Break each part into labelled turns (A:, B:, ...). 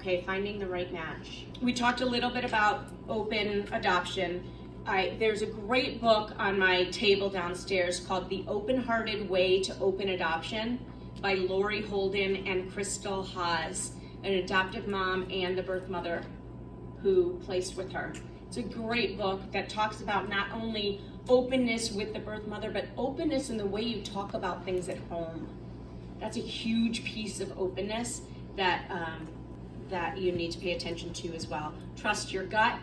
A: okay, finding the right match. We talked a little bit about open adoption. There's a great book on my table downstairs called The Open-Hearted Way to Open Adoption by Lori Holden and Crystal Haas, an adoptive mom and the birth mother who placed with her. It's a great book that talks about not only openness with the birth mother, but openness in the way you talk about things at home. That's a huge piece of openness that you need to pay attention to as well. Trust your gut,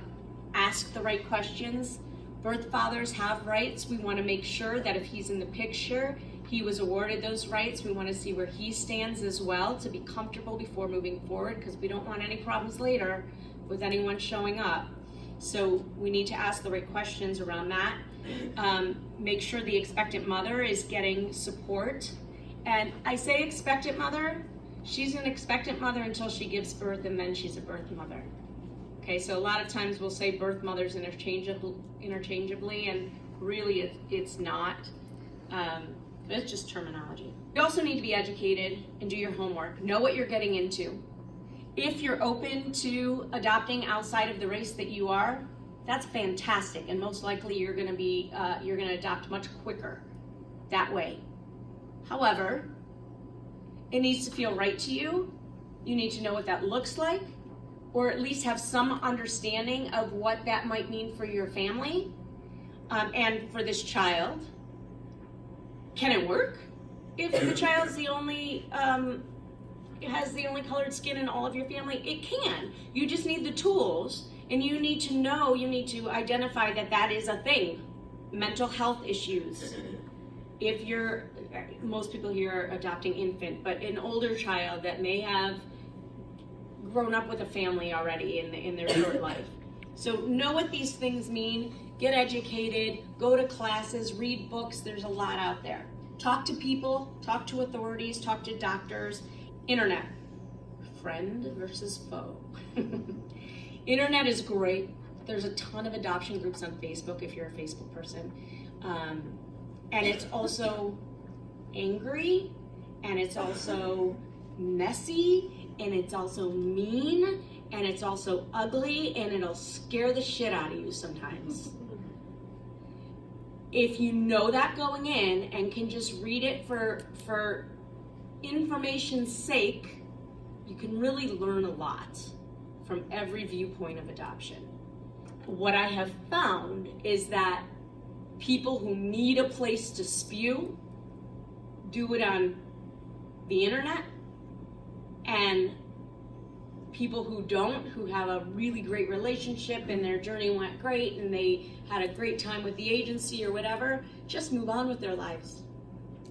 A: ask the right questions. Birth fathers have rights. We want to make sure that if he's in the picture, he was awarded those rights. We want to see where he stands as well to be comfortable before moving forward, because we don't want any problems later with anyone showing up. So we need to ask the right questions around that. Make sure the expectant mother is getting support. And I say expectant mother, she's an expectant mother until she gives birth, and then she's a birth mother. Okay, so a lot of times we'll say birth mothers interchangeably, and really it's not. It's just terminology. You also need to be educated and do your homework. Know what you're getting into. If you're open to adopting outside of the race that you are, that's fantastic, and most likely you're going to adopt much quicker that way. However, it needs to feel right to you. You need to know what that looks like, or at least have some understanding of what that might mean for your family and for this child. Can it work if the child's the only has the only colored skin in all of your family? It can. You just need the tools, and you need to know, you need to identify that that is a thing. Mental health issues. If most people here are adopting infant, but an older child that may have grown up with a family already in their short life. So know what these things mean, get educated, go to classes, read books, there's a lot out there. Talk to people, talk to authorities, talk to doctors. Internet, friend versus foe. Internet is great. There's a ton of adoption groups on Facebook if you're a Facebook person. And it's also angry, and it's also messy, and it's also mean, and it's also ugly, and it'll scare the shit out of you sometimes. If you know that going in and can just read it for information's sake, you can really learn a lot from every viewpoint of adoption. What I have found is that people who need a place to spew do it on the internet, and people who don't, who have a really great relationship and their journey went great and they had a great time with the agency or whatever, just move on with their lives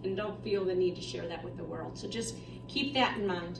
A: and don't feel the need to share that with the world. So just keep that in mind.